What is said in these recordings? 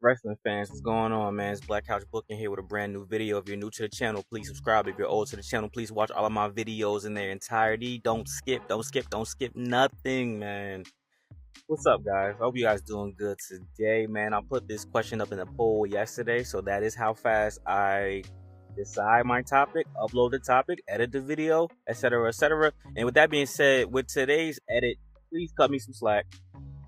Wrestling fans, what's going on, man? It's Black Couch Booking here with a brand new video. If you're new to the channel, please subscribe. If you're old to the channel, please watch all of my videos in their entirety. Don't skip nothing, man. What's up, guys? Hope you guys doing good today, man. I put this question up in a poll yesterday, so that is how fast I decide my topic, upload the topic, edit the video, etc., etc. And with that being said, with today's edit, please cut me some slack.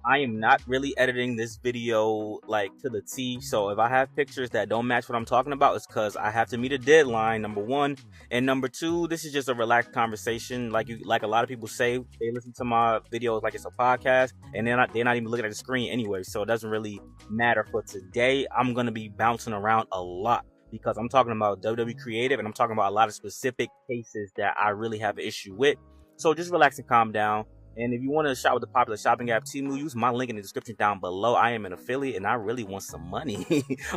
I am not really editing this video like to the T, so if I have pictures that don't match what I'm talking about, it's because I have to meet a deadline, number one, and number two, this is just a relaxed conversation. Like a lot of people say, they listen to my videos like it's a podcast, and they're not even looking at the screen anyway, so it doesn't really matter. For today, I'm gonna be bouncing around a lot because I'm talking about WWE creative, and I'm talking about a lot of specific cases that I really have an issue with. So just relax and calm down. And if you want to shop with the popular shopping app Temu, use my link in the description down below. I am an affiliate and I really want some money.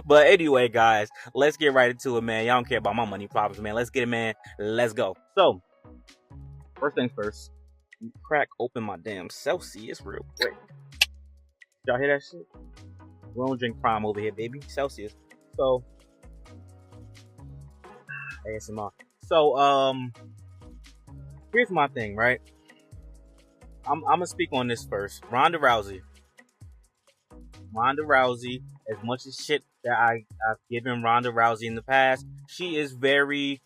But anyway, guys, let's get right into it, man. Y'all don't care about my money problems, man. Let's get it, man. Let's go. So, first things first, crack open my damn Celsius real quick. Y'all hear that shit? We don't drink Prime over here, baby. Celsius. So, ASMR. So, here's my thing, right? I'm gonna speak on this first. Ronda Rousey, as much as shit that I've given Ronda Rousey in the past, she is very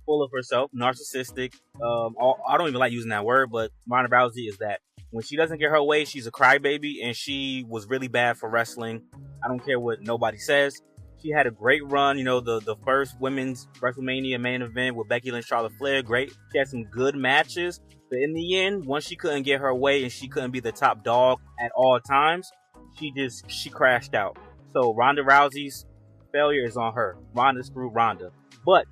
full of herself, narcissistic. I don't even like using that word, but Ronda Rousey is that. When she doesn't get her way, she's a crybaby, and she was really bad for wrestling. I don't care what nobody says. She had a great run, you know, the first women's WrestleMania main event with Becky Lynch, Charlotte Flair, great. She had some good matches. But in the end, once she couldn't get her way and she couldn't be the top dog at all times, she crashed out. So Ronda Rousey's failure is on her. Ronda screwed Ronda. But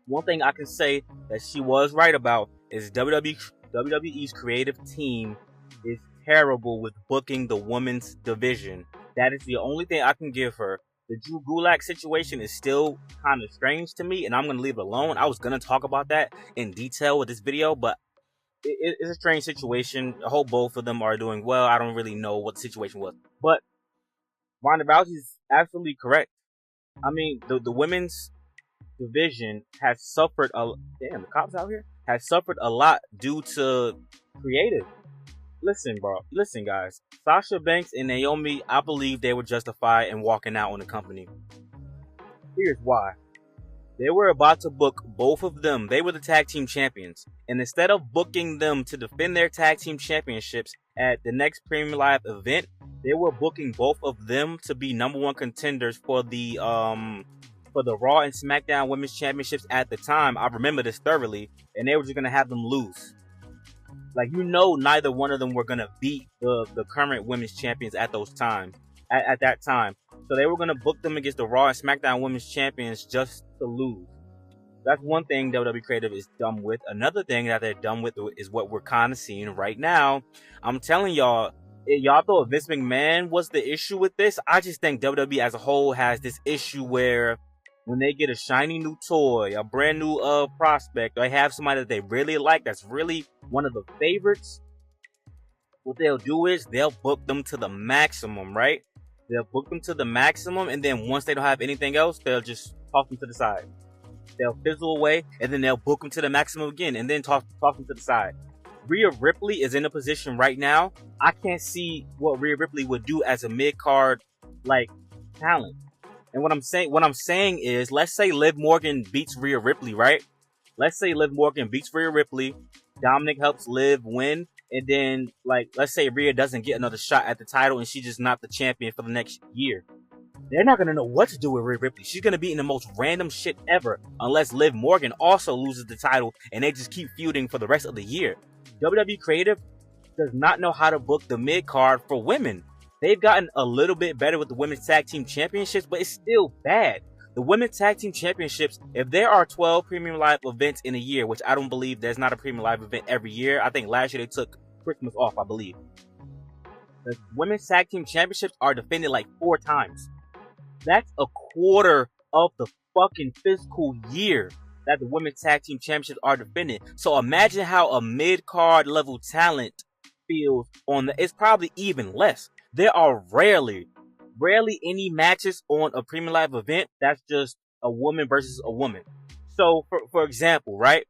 one thing I can say that she was right about is WWE's creative team is terrible with booking the women's division. That is the only thing I can give her. The Drew Gulak situation is still kind of strange to me, and I'm going to leave it alone. I was going to talk about that in detail with this video, but it's a strange situation. I hope both of them are doing well. I don't really know what the situation was. But Ronda Rousey is absolutely correct. I mean, the women's division has suffered damn, the cops out here? Has suffered a lot due to creative. Listen, bro. Listen, guys. Sasha Banks and Naomi, I believe they were justified in walking out on the company. Here's why. They were about to book both of them. They were the tag team champions. And instead of booking them to defend their tag team championships at the next Premium Live event, they were booking both of them to be #1 contenders for the Raw and SmackDown Women's Championships at the time. I remember this thoroughly. And they were just going to have them lose. Like, you know, neither one of them were going to beat the current women's champions at those times, at that time. So they were going to book them against the Raw and SmackDown women's champions just to lose. That's one thing WWE Creative is dumb with. Another thing that they're dumb with is what we're kind of seeing right now. I'm telling y'all, y'all thought Vince McMahon was the issue with this. I just think WWE as a whole has this issue where when they get a shiny new toy, a brand new prospect, or they have somebody that they really like that's really one of the favorites, what they'll do is they'll book them to the maximum, right? They'll book them to the maximum, and then once they don't have anything else, they'll just toss them to the side. They'll fizzle away, and then they'll book them to the maximum again, and then toss them to the side. Rhea Ripley is in a position right now. I can't see what Rhea Ripley would do as a mid-card, like, talent. And what I'm saying is, let's say Liv Morgan beats Rhea Ripley, right? Let's say Liv Morgan beats Rhea Ripley. Dominic helps Liv win. And then, like, let's say Rhea doesn't get another shot at the title and she's just not the champion for the next year. They're not going to know what to do with Rhea Ripley. She's going to be in the most random shit ever. Unless Liv Morgan also loses the title and they just keep feuding for the rest of the year. WWE Creative does not know how to book the mid-card for women. They've gotten a little bit better with the Women's Tag Team Championships, but it's still bad. The Women's Tag Team Championships, if there are 12 Premium Live events in a year, which I don't believe there's not a Premium Live event every year. I think last year they took Christmas off, I believe. The Women's Tag Team Championships are defended like 4 times. That's a quarter of the fucking fiscal year that the Women's Tag Team Championships are defended. So imagine how a mid-card level talent feels on the, it's probably even less. There are rarely rarely any matches on a premium live event that's just a woman versus a woman. So for example, right?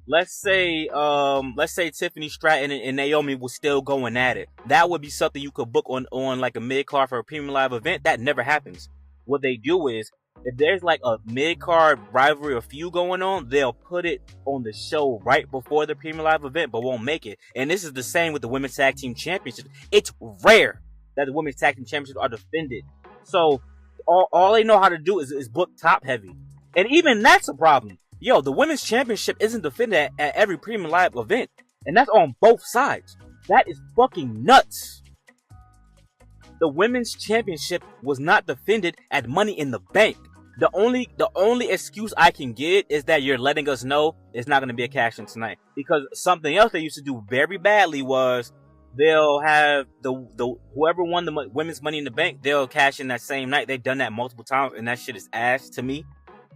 Let's say Tiffany Stratton and Naomi was still going at it. That would be something you could book on like a mid card for a premium live event. That never happens. What they do is, if there's like a mid card rivalry or feud going on, they'll put it on the show right before the premium live event, but won't make it. And this is the same with the women's tag team championship. It's rare that the women's tag team championships are defended. So all they know how to do is book top heavy, and even that's a problem. Yo, the women's championship isn't defended at every premium live event. And that's on both sides. That is fucking nuts. The women's championship was not defended at Money in the Bank. The only excuse I can get is that you're letting us know it's not going to be a cash in tonight. Because something else they used to do very badly was they'll have the whoever won the women's Money in the Bank, they'll cash in that same night. They've done that multiple times, and that shit is ass to me.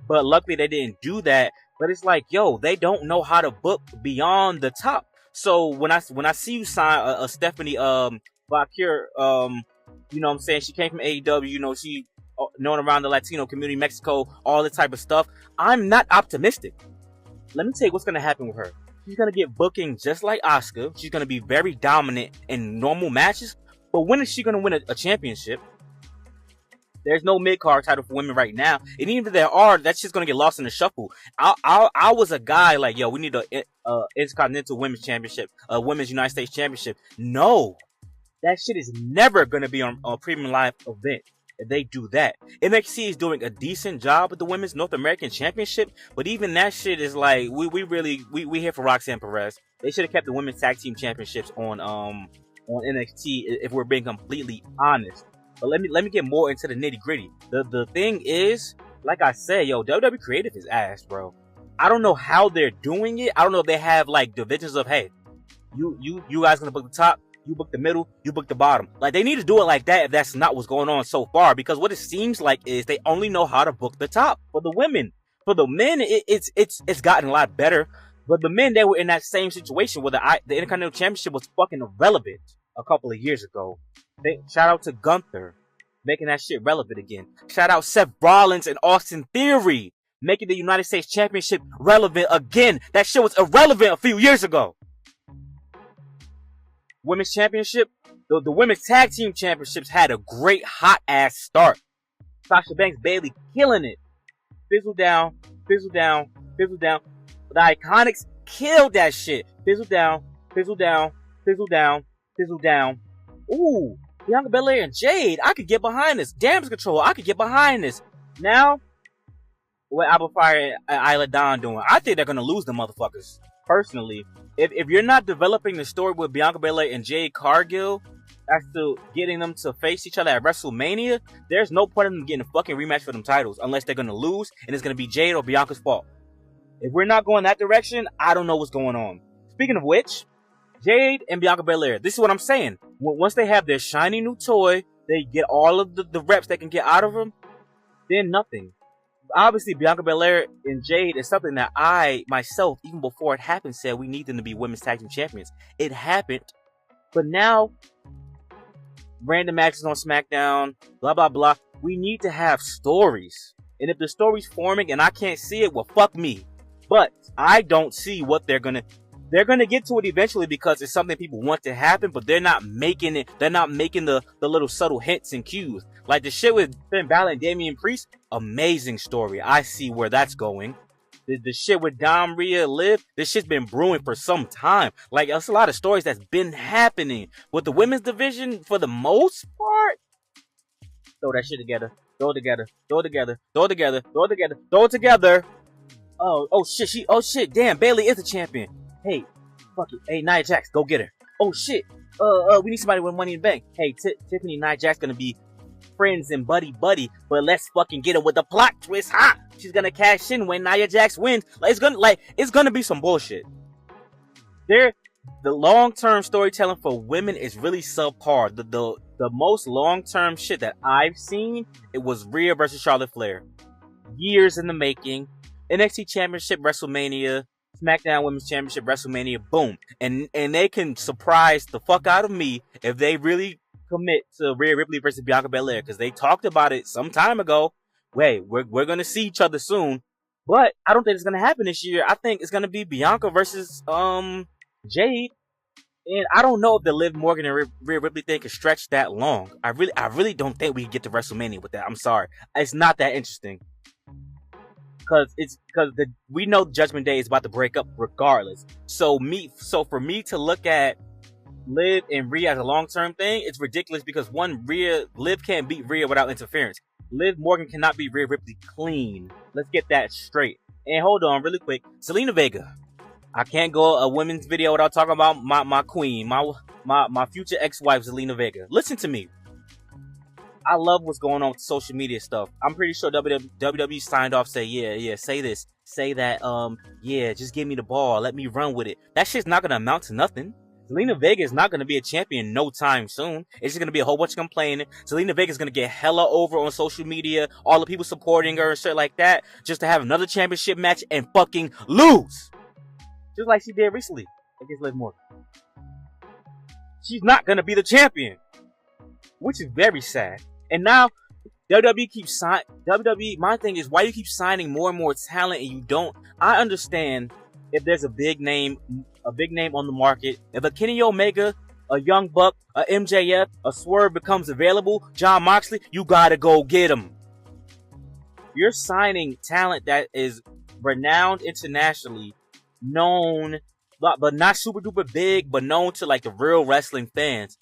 But luckily they didn't do that. But it's like, yo, they don't know how to book beyond the top. So when I see you sign a Stephanie Bakir, you know what I'm saying? She came from AEW, you know, she known around the Latino community, Mexico, all this type of stuff. I'm not optimistic. Let me tell you what's gonna happen with her. She's gonna get booking just like Asuka. She's gonna be very dominant in normal matches. But when is she gonna win a championship? There's no mid-card title for women right now. And even if there are, that's just going to get lost in the shuffle. I was a guy like, yo, we need a Intercontinental Women's Championship, a Women's United States Championship. No. That shit is never going to be on a premium live event if they do that. NXT is doing a decent job with the Women's North American Championship, but even that shit is like, we here for Roxanne Perez. They should have kept the Women's Tag Team Championships on NXT if we're being completely honest. But let me get more into the nitty gritty. The thing is, like I said, yo, WWE Creative is ass, bro. I don't know how they're doing it. I don't know if they have like divisions of, hey, you guys gonna book the top, you book the middle, you book the bottom. Like they need to do it like that if that's not what's going on so far. Because what it seems like is they only know how to book the top for the women. For the men, it's gotten a lot better. But the men, they were in that same situation where the Intercontinental Championship was fucking irrelevant a couple of years ago. Shout out to Gunther, making that shit relevant again. Shout out Seth Rollins and Austin Theory, making the United States Championship relevant again. That shit was irrelevant a few years ago. Women's Championship, the Women's Tag Team Championships had a great hot ass start. Sasha Banks, Bayley killing it. Fizzle down, fizzle down, fizzle down. The Iconics killed that shit. Fizzle down, fizzle down, fizzle down, fizzle down. Ooh, Bianca Belair and Jade, I could get behind this. Damage Control, I could get behind this. Now, what Apple Fire and Isla Dawn doing? I think they're gonna lose the motherfuckers. Personally, if you're not developing the story with Bianca Belair and Jade Cargill as to getting them to face each other at WrestleMania, there's no point in them getting a fucking rematch for them titles unless they're gonna lose and it's gonna be Jade or Bianca's fault. If we're not going that direction, I don't know what's going on. Speaking of which, Jade and Bianca Belair, this is what I'm saying. Once they have their shiny new toy, they get all of the reps they can get out of them, then nothing. Obviously, Bianca Belair and Jade is something that I, myself, even before it happened, said we need them to be women's tag team champions. It happened, but now, random matches on Smackdown, blah, blah, blah. We need to have stories. And if the story's forming and I can't see it, well, fuck me. But I don't see what they're gonna get to it eventually because it's something people want to happen, but they're not making it. They're not making the little subtle hints and cues. Like the shit with Finn Balor and Damian Priest, amazing story. I see where that's going. The shit with Dom, Rhea, Liv, this shit's been brewing for some time. Like, there's a lot of stories that's been happening. With the women's division, for the most part, throw that shit together. Throw it together. Throw it together. Throw it together. Throw it together. Throw it together. Oh shit, damn, Bayley is a champion. Hey, fuck it. Hey, Nia Jax, go get her. Oh shit. We need somebody with Money in the Bank. Hey, Tiffany and Nia Jax gonna be friends and buddy, but let's fucking get her with the plot twist, huh? She's gonna cash in when Nia Jax wins. It's gonna be some bullshit. The long-term storytelling for women is really subpar. The most long-term shit that I've seen, it was Rhea versus Charlotte Flair. Years in the making. NXT Championship, WrestleMania. SmackDown Women's Championship, WrestleMania, boom. And they can surprise the fuck out of me if they really commit to Rhea Ripley versus Bianca Belair because they talked about it some time ago. Wait, we're gonna see each other soon, but I don't think it's gonna happen this year. I think it's gonna be Bianca versus Jade, and I don't know if the Liv Morgan and Rhea Ripley thing can stretch that long. I really don't think we can get to WrestleMania with that. I'm sorry, it's not that interesting. Because we know Judgment Day is about to break up regardless. So for me to look at Liv and Rhea as a long-term thing, it's ridiculous because Liv can't beat Rhea without interference. Liv Morgan cannot beat Rhea Ripley clean. Let's get that straight. And hold on really quick. Zelina Vega. I can't go a women's video without talking about my queen, my future ex-wife, Zelina Vega. Listen to me. I love what's going on with social media stuff. I'm pretty sure WWE signed off, say, yeah, say this, say that, just give me the ball, let me run with it. That shit's not gonna amount to nothing. Zelina Vega is not gonna be a champion no time soon. It's just gonna be a whole bunch of complaining. Zelina Vega is gonna get hella over on social media, all the people supporting her and shit like that, just to have another championship match and fucking lose. Just like she did recently against Liv Morgan. She's not gonna be the champion, which is very sad. And now WWE keeps signing. WWE, my thing is, why you keep signing more and more talent and you don't? I understand if there's a big name on the market. If a Kenny Omega, a Young Buck, a MJF, a Swerve becomes available, Jon Moxley, you gotta go get him. You're signing talent that is renowned internationally, known, but not super duper big, but known to like the real wrestling fans.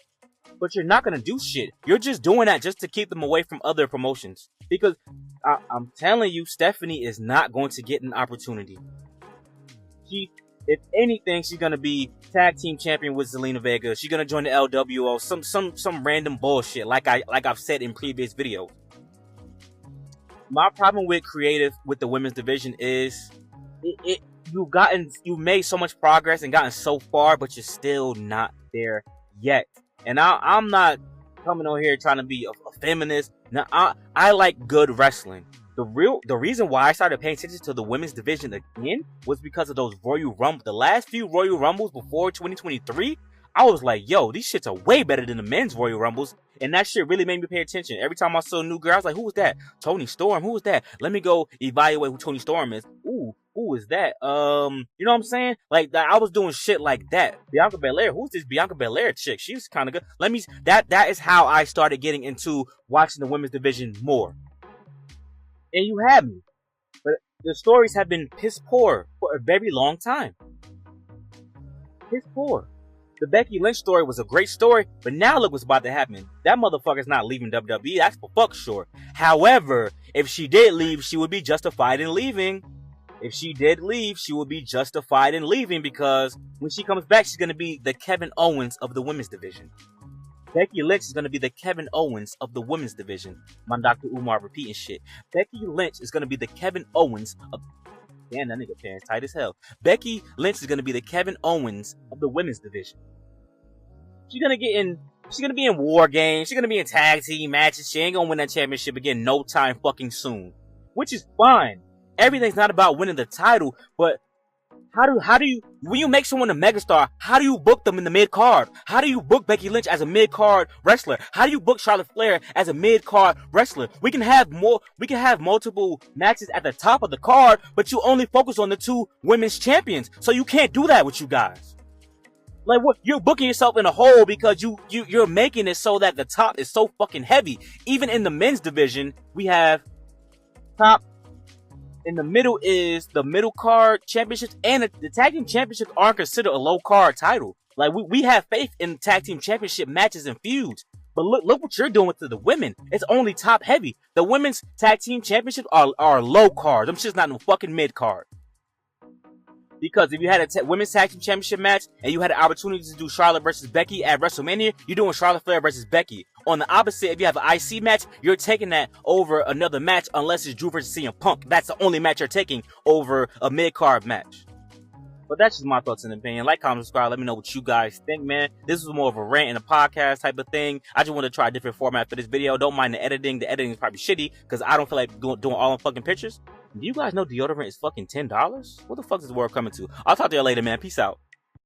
But you're not gonna do shit. You're just doing that just to keep them away from other promotions. Because I'm telling you, Stephanie is not going to get an opportunity. If anything, she's gonna be tag team champion with Zelina Vega. She's gonna join the LWO. Some random bullshit, like I've said in previous videos. My problem with creative with the women's division is you've made so much progress and gotten so far, but you're still not there yet. And I'm not coming on here trying to be a feminist. Now, I like good wrestling. The reason why I started paying attention to the women's division again was because of those Royal Rumble. The last few Royal Rumbles before 2023, I was like, yo, these shits are way better than the men's Royal Rumbles. And that shit really made me pay attention. Every time I saw a new girl, I was like, who was that? Toni Storm, who was that? Let me go evaluate who Toni Storm is. Ooh, who is that? You know what I'm saying? Like, I was doing shit like that. Bianca Belair, who's this Bianca Belair chick? She's kind of good. That is how I started getting into watching the women's division more. And you had me. But the stories have been piss poor for a very long time. Piss poor. The Becky Lynch story was a great story, but now look what's about to happen. That motherfucker's not leaving WWE, that's for fuck sure. However, if she did leave, she would be justified in leaving. If she did leave, she would be justified in leaving because when she comes back, she's going to be the Kevin Owens of the women's division. Becky Lynch is going to be the Kevin Owens of the women's division. My Dr. Umar repeating shit. Becky Lynch is going to be the Kevin Owens of... Damn, that nigga pants tight as hell. Becky Lynch is going to be the Kevin Owens of the women's division. She's going to be in war games. She's going to be in tag team matches. She ain't going to win that championship again no time fucking soon. Which is fine. Everything's not about winning the title, but how do you, when you make someone a megastar, how do you book them in the mid-card? How do you book Becky Lynch as a mid-card wrestler? How do you book Charlotte Flair as a mid-card wrestler? We can have multiple matches at the top of the card, but you only focus on the two women's champions. So you can't do that with you guys. Like, what? You're booking yourself in a hole because you're making it so that the top is so fucking heavy. Even in the men's division, we have top. In the middle is the middle card championships, and the tag team championships aren't considered a low card title. Like, we have faith in tag team championship matches and feuds. But look what you're doing to the women. It's only top heavy. The women's tag team championships are low card. Them shit's not no fucking mid card. Because if you had a women's tag team championship match and you had an opportunity to do Charlotte versus Becky at WrestleMania, you're doing Charlotte Flair versus Becky. On the opposite, if you have an IC match, you're taking that over another match unless it's Drew versus CM Punk. That's the only match you're taking over a mid-card match. But that's just my thoughts and opinion. Like, comment, subscribe. Let me know what you guys think, man. This was more of a rant and a podcast type of thing. I just want to try a different format for this video. Don't mind the editing. The editing is probably shitty because I don't feel like doing all the fucking pictures. Do you guys know deodorant is fucking $10? What the fuck is the world coming to? I'll talk to you later, man. Peace out.